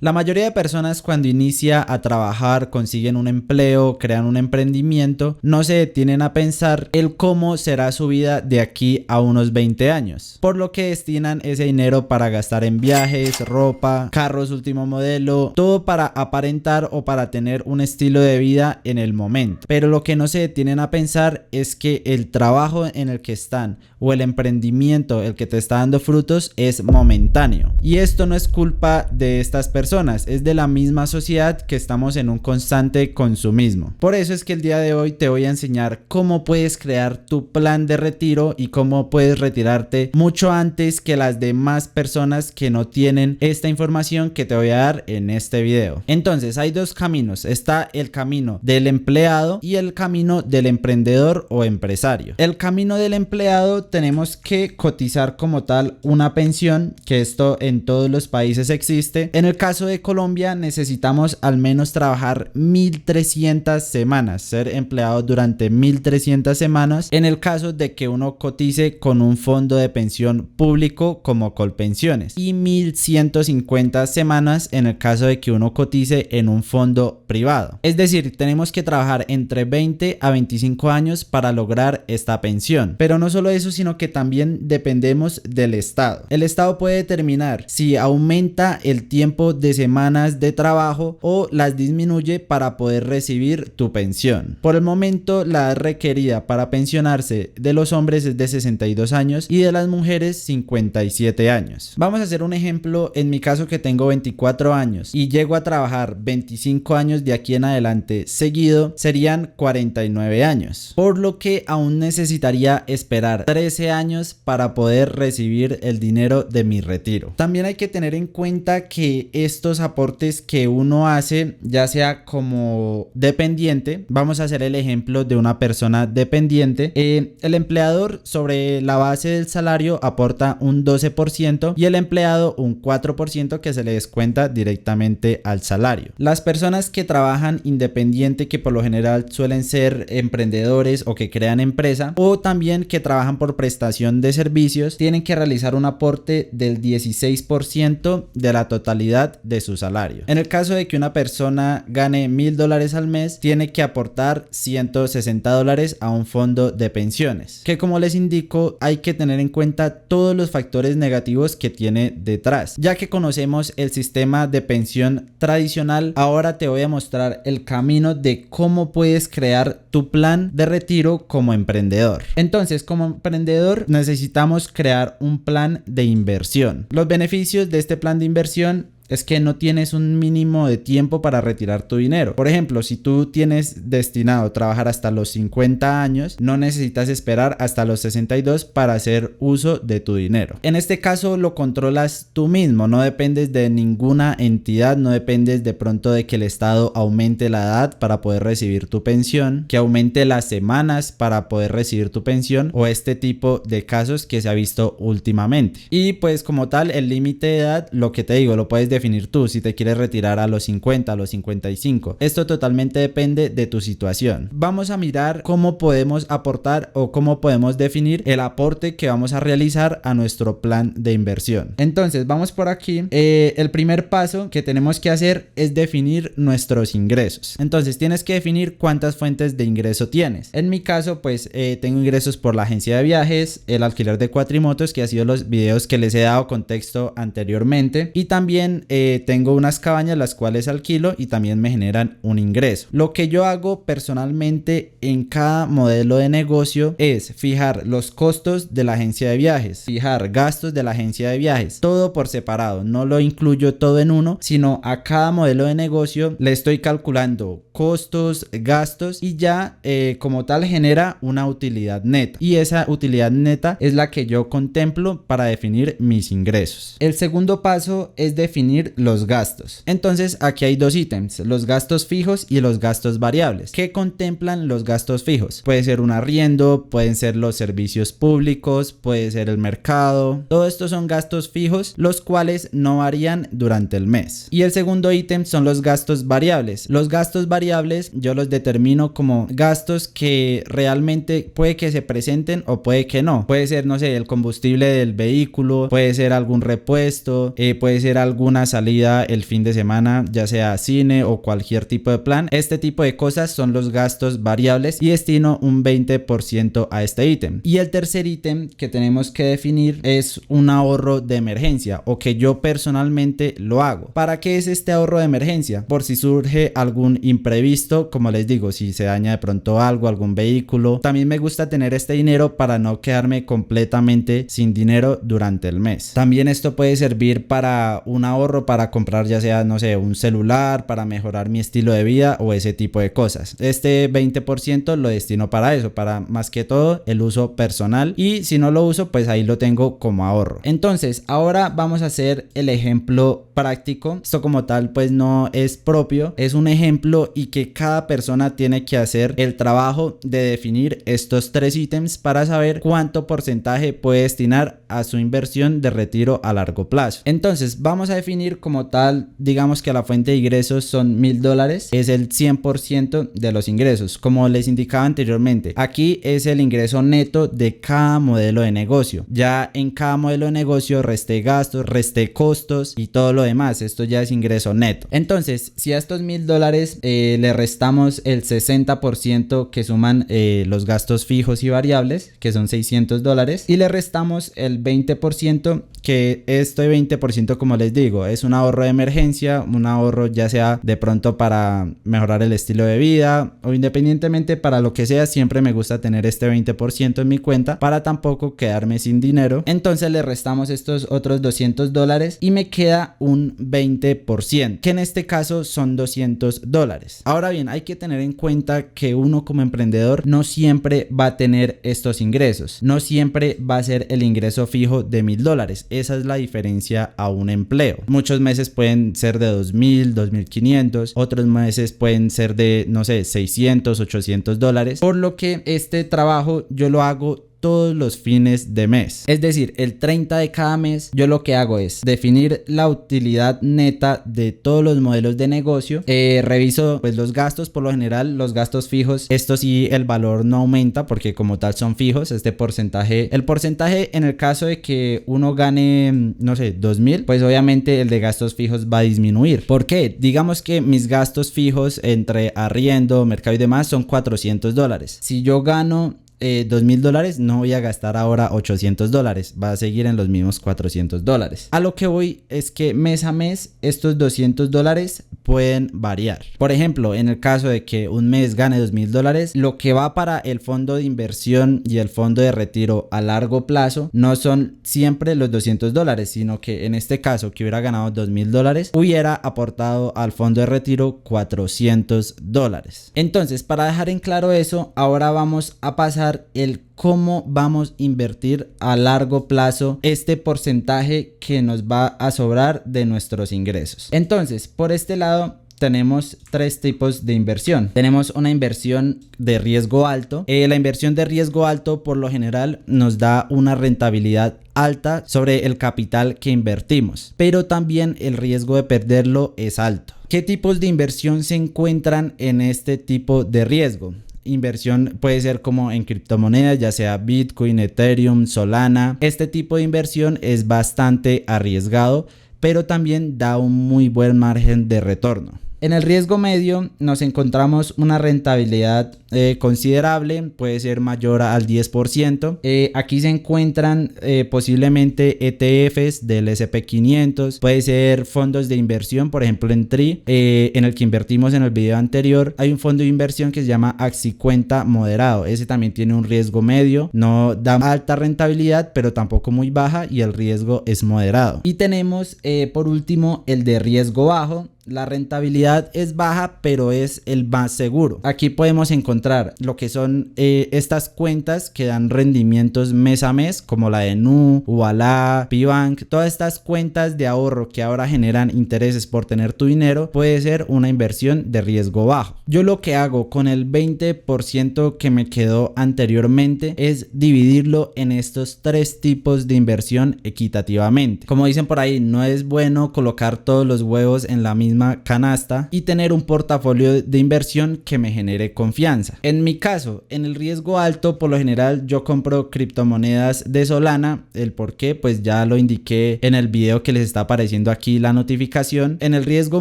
La mayoría de personas cuando inicia a trabajar, consiguen un empleo, crean un emprendimiento, no se detienen a pensar el cómo será su vida de aquí a unos 20 años, por lo que destinan ese dinero para gastar en viajes, ropa, carros último modelo, todo para aparentar o para tener un estilo de vida en el momento. Pero lo que no se detienen a pensar es que el trabajo en el que están o el emprendimiento, el que te está dando frutos, es momentáneo. Y esto no es culpa de estas personas, es de la misma sociedad que estamos en un constante consumismo. Por eso es que el día de hoy te voy a enseñar cómo puedes crear tu plan de retiro y cómo puedes retirarte mucho antes que las demás personas que no tienen esta información que te voy a dar en este video. Entonces hay dos caminos, está el camino del empleado y el camino del emprendedor o empresario. El camino del empleado, tenemos que cotizar como tal una pensión, que esto en todos los países existe. En el caso de Colombia necesitamos al menos trabajar 1300 semanas, ser empleado durante 1300 semanas en el caso de que uno cotice con un fondo de pensión público como Colpensiones, y 1150 semanas en el caso de que uno cotice en un fondo privado. Es decir, tenemos que trabajar entre 20 a 25 años para lograr esta pensión. Pero no solo eso, sino que también dependemos del Estado. El Estado puede determinar si aumenta el tiempo de semanas de trabajo o las disminuye para poder recibir tu pensión. Por el momento, la edad requerida para pensionarse de los hombres es de 62 años y de las mujeres 57 años. Vamos a hacer un ejemplo. En mi caso, que tengo 24 años y llego a trabajar 25 años de aquí en adelante seguido, serían 49 años, por lo que aún necesitaría esperar 13 años para poder recibir el dinero de mi retiro. También hay que tener en cuenta que estos aportes que uno hace, ya sea como dependiente, vamos a hacer el ejemplo de una persona dependiente, el empleador sobre la base del salario aporta un 12% y el empleado un 4% que se le descuenta directamente al salario. Las personas que trabajan independiente, que por lo general suelen ser emprendedores o que crean empresa, o también que trabajan por prestación de servicios, tienen que realizar un aporte del 16% de la totalidad de su salario. En el caso de que una persona gane $1000 al mes, tiene que aportar $160 a un fondo de pensiones, que como les indico, hay que tener en cuenta todos los factores negativos que tiene detrás. Ya que conocemos el sistema de pensión tradicional, ahora te voy a mostrar el camino de cómo puedes crear tu plan de retiro como emprendedor. Entonces, como emprendedor necesitamos crear un plan de inversión. Los beneficios de este plan de inversión es que no tienes un mínimo de tiempo para retirar tu dinero. Por ejemplo, si tú tienes destinado a trabajar hasta los 50 años, no necesitas esperar hasta los 62 para hacer uso de tu dinero. En este caso lo controlas tú mismo, no dependes de ninguna entidad, no dependes de pronto de que el Estado aumente la edad para poder recibir tu pensión, que aumente las semanas para poder recibir tu pensión, o este tipo de casos que se ha visto últimamente. Y pues como tal, el límite de edad, lo que te digo, lo puedes definir tú, si te quieres retirar a los 50, a los 55. Esto totalmente depende de tu situación. Vamos a mirar cómo podemos aportar o cómo podemos definir el aporte que vamos a realizar a nuestro plan de inversión. Entonces vamos por aquí. El primer paso que tenemos que hacer es definir nuestros ingresos. Entonces tienes que definir cuántas fuentes de ingreso tienes. En mi caso, pues tengo ingresos por la agencia de viajes, el alquiler de cuatrimotos, que ha sido los videos que les he dado contexto anteriormente, y también tengo unas cabañas las cuales alquilo y también me generan un ingreso. Lo que yo hago personalmente en cada modelo de negocio es fijar los costos de la agencia de viajes, fijar gastos de la agencia de viajes, todo por separado, no lo incluyo todo en uno, sino a cada modelo de negocio le estoy calculando costos, gastos, y ya como tal genera una utilidad neta, y esa utilidad neta es la que yo contemplo para definir mis ingresos. El segundo paso es definir los gastos. Entonces aquí hay dos ítems, los gastos fijos y los gastos variables. ¿Qué contemplan los gastos fijos? Puede ser un arriendo, pueden ser los servicios públicos, puede ser el mercado. Todo esto son gastos fijos, los cuales no varían durante el mes. Y el segundo ítem son los gastos variables. Los gastos variables yo los determino como gastos que realmente puede que se presenten o puede que no. Puede ser, no sé, el combustible del vehículo, puede ser algún repuesto, puede ser alguna una salida el fin de semana, ya sea cine o cualquier tipo de plan. Este tipo de cosas son los gastos variables y destino un 20% a este ítem. Y el tercer ítem que tenemos que definir es un ahorro de emergencia, o que yo personalmente lo hago. ¿Para qué es este ahorro de emergencia? Por si surge algún imprevisto, como les digo, si se daña de pronto algo, algún vehículo. También me gusta tener este dinero para no quedarme completamente sin dinero durante el mes. También esto puede servir para un ahorro para comprar, ya sea, no sé, un celular, para mejorar mi estilo de vida o ese tipo de cosas. Este 20% lo destino para eso, para más que todo el uso personal, y si no lo uso, pues ahí lo tengo como ahorro. Entonces ahora vamos a hacer el ejemplo práctico. Esto como tal pues no es propio, es un ejemplo, y que cada persona tiene que hacer el trabajo de definir estos tres ítems para saber cuánto porcentaje puede destinar a su inversión de retiro a largo plazo. Entonces vamos a definir como tal, digamos que la fuente de ingresos son $1000, es el 100% de los ingresos. Como les indicaba anteriormente, aquí es el ingreso neto de cada modelo de negocio. Ya en cada modelo de negocio resté gastos, resté costos y todo lo demás. Esto ya es ingreso neto. Entonces, si a estos $1000 le restamos el 60% que suman los gastos fijos y variables, que son $600, y le restamos el 20%, que este 20%, como les digo, es un ahorro de emergencia, un ahorro ya sea de pronto para mejorar el estilo de vida o independientemente para lo que sea, siempre me gusta tener este 20% en mi cuenta para tampoco quedarme sin dinero. Entonces le restamos estos otros $200 y me queda un 20%, que en este caso son $200. Ahora bien, hay que tener en cuenta que uno como emprendedor no siempre va a tener estos ingresos, no siempre va a ser el ingreso fijo de $1000. Esa es la diferencia a un empleo. Muchos meses pueden ser de 2000, 2500, otros meses pueden ser de, no sé, 600, $800, por lo que este trabajo yo lo hago todos los fines de mes. Es decir, el 30 de cada mes yo lo que hago es definir la utilidad neta de todos los modelos de negocio. Reviso pues los gastos, por lo general los gastos fijos, esto sí el valor no aumenta porque como tal son fijos. Este porcentaje, el porcentaje en el caso de que uno gane, no sé, 2000, pues obviamente el de gastos fijos va a disminuir. ¿Por qué? Digamos que mis gastos fijos entre arriendo, mercado y demás son $400. Si yo gano $2000, no voy a gastar ahora $800, va a seguir en los mismos $400. A lo que voy es que mes a mes estos $200 pueden variar. Por ejemplo, en el caso de que un mes gane $2000, lo que va para el fondo de inversión y el fondo de retiro a largo plazo no son siempre los $200, sino que en este caso que hubiera ganado $2000, hubiera aportado al fondo de retiro $400. Entonces, para dejar en claro eso, ahora vamos a pasar el cómo vamos a invertir a largo plazo este porcentaje que nos va a sobrar de nuestros ingresos. Entonces, por este lado tenemos tres tipos de inversión. Tenemos una inversión de riesgo alto. La inversión de riesgo alto por lo general nos da una rentabilidad alta sobre el capital que invertimos, pero también el riesgo de perderlo es alto. ¿Qué tipos de inversión se encuentran en este tipo de riesgo? Inversión puede ser como en criptomonedas, ya sea Bitcoin, Ethereum, Solana. Este tipo de inversión es bastante arriesgado, pero también da un muy buen margen de retorno. En el riesgo medio nos encontramos una rentabilidad considerable, puede ser mayor al 10%. Aquí se encuentran posiblemente ETFs del S&P 500, puede ser fondos de inversión, por ejemplo en TRI, en el que invertimos en el video anterior. Hay un fondo de inversión que se llama Axicuenta Moderado, ese también tiene un riesgo medio, no da alta rentabilidad pero tampoco muy baja y el riesgo es moderado. Y tenemos por último el de riesgo bajo. La rentabilidad es baja, pero es el más seguro. Aquí podemos encontrar lo que son estas cuentas que dan rendimientos mes a mes, como la de Nu, Ualá, Pibank. Todas estas cuentas de ahorro que ahora generan intereses por tener tu dinero, puede ser una inversión de riesgo bajo. Yo lo que hago con el 20% que me quedó anteriormente es dividirlo en estos tres tipos de inversión equitativamente. Como dicen por ahí, no es bueno colocar todos los huevos en la misma misma canasta y tener un portafolio de inversión que me genere confianza. En mi caso, en el riesgo alto, por lo general yo compro criptomonedas de Solana. El por qué, pues ya lo indiqué en el video que les está apareciendo aquí la notificación. En el riesgo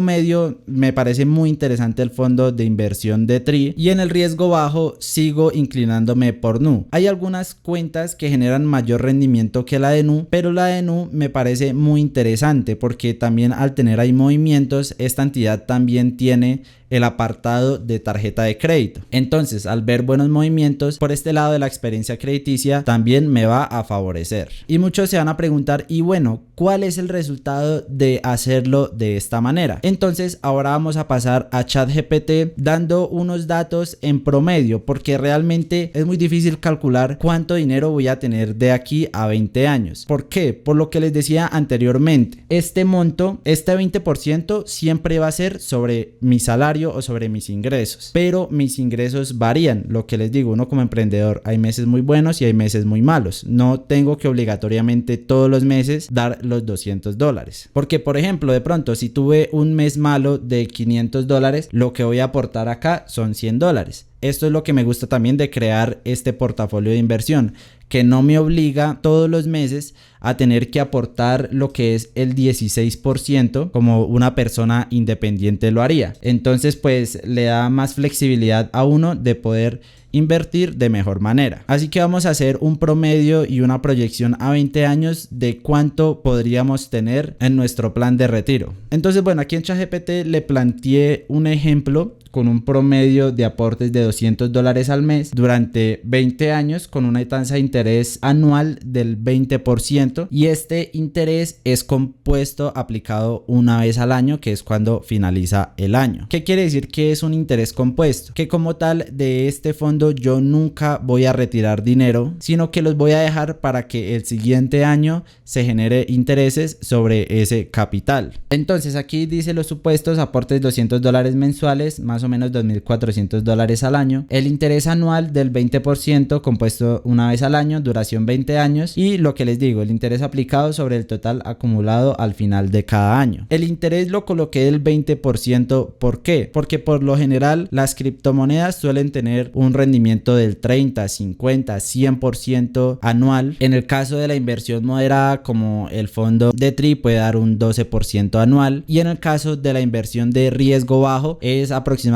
medio me parece muy interesante el fondo de inversión de Tree, y en el riesgo bajo sigo inclinándome por Nu. Hay algunas cuentas que generan mayor rendimiento que la de Nu, pero la de Nu me parece muy interesante porque también al tener ahí movimientos, esta entidad también tiene el apartado de tarjeta de crédito. Entonces, al ver buenos movimientos por este lado de la experiencia crediticia, también me va a favorecer. Y muchos se van a preguntar, y bueno, ¿cuál es el resultado de hacerlo de esta manera? Entonces, ahora vamos a pasar a ChatGPT dando unos datos en promedio, porque realmente es muy difícil calcular cuánto dinero voy a tener de aquí a 20 años. ¿Por qué? Por lo que les decía anteriormente, este monto, este 20% siempre va a ser sobre mi salario o sobre mis ingresos, pero mis ingresos varían. Lo que les digo, uno como emprendedor, hay meses muy buenos y hay meses muy malos. No tengo que obligatoriamente todos los meses dar los $200, porque por ejemplo, de pronto si tuve un mes malo de $500, lo que voy a aportar acá son $100. Esto es lo que me gusta también de crear este portafolio de inversión, que no me obliga todos los meses a tener que aportar lo que es el 16% como una persona independiente lo haría. Entonces pues le da más flexibilidad a uno de poder invertir de mejor manera. Así que vamos a hacer un promedio y una proyección a 20 años de cuánto podríamos tener en nuestro plan de retiro. Entonces bueno, aquí en ChatGPT le planteé un ejemplo con un promedio de aportes de $200 al mes durante 20 años con una tasa de interés anual del 20%, y este interés es compuesto aplicado una vez al año, que es cuando finaliza el año. ¿Qué quiere decir que es un interés compuesto? Que como tal de este fondo yo nunca voy a retirar dinero, sino que los voy a dejar para que el siguiente año se genere intereses sobre ese capital. Entonces aquí dice los supuestos: aportes $200 mensuales, más o menos $2.400 al año, el interés anual del 20% compuesto una vez al año, duración 20 años, y lo que les digo, el interés aplicado sobre el total acumulado al final de cada año. El interés lo coloqué del 20%, ¿por qué? Porque por lo general las criptomonedas suelen tener un rendimiento del 30, 50, 100% anual. En el caso de la inversión moderada, como el fondo de Tree, puede dar un 12% anual, y en el caso de la inversión de riesgo bajo es aproximadamente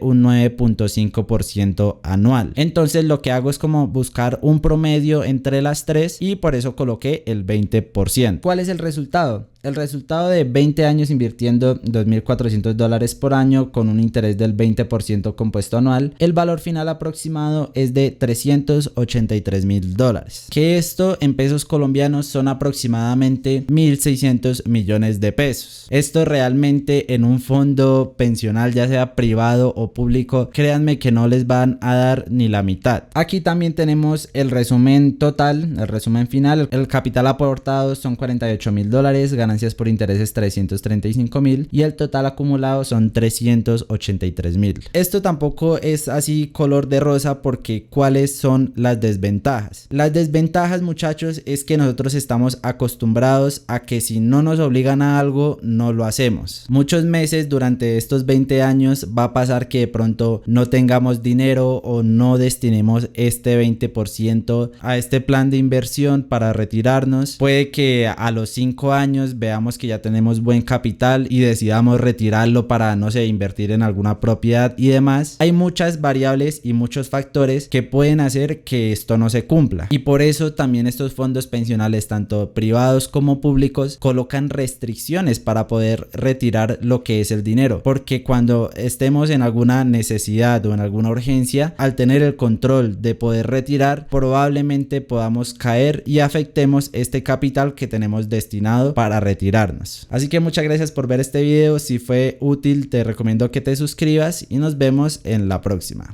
un 9.5% anual. Entonces lo que hago es como buscar un promedio entre las tres, y por eso coloqué el 20%. ¿Cuál es el resultado? El resultado de 20 años invirtiendo $2.400 por año con un interés del 20% compuesto anual, el valor final aproximado es de $383.000, que esto en pesos colombianos son aproximadamente 1.600 millones de pesos. Esto realmente en un fondo pensional, ya sea privado o público, créanme que no les van a dar ni la mitad. Aquí también tenemos el resumen total, el resumen final. El capital aportado son $48.000, ganancias por intereses $335.000 y el total acumulado son $383.000. Esto tampoco es así color de rosa, porque ¿cuáles son las desventajas? Las desventajas, muchachos, es que nosotros estamos acostumbrados a que si no nos obligan a algo, no lo hacemos. Muchos meses durante estos 20 años va a pasar que de pronto no tengamos dinero o no destinemos este 20% a este plan de inversión para retirarnos. Puede que a los 5 años veamos que ya tenemos buen capital y decidamos retirarlo para, no sé, invertir en alguna propiedad y demás. Hay muchas variables y muchos factores que pueden hacer que esto no se cumpla, y por eso también estos fondos pensionales, tanto privados como públicos, colocan restricciones para poder retirar lo que es el dinero, porque cuando estemos en alguna necesidad o en alguna urgencia, al tener el control de poder retirar, probablemente podamos caer y afectemos este capital que tenemos destinado para retirarnos. Así que muchas gracias por ver este video. Si fue útil, te recomiendo que te suscribas y nos vemos en la próxima.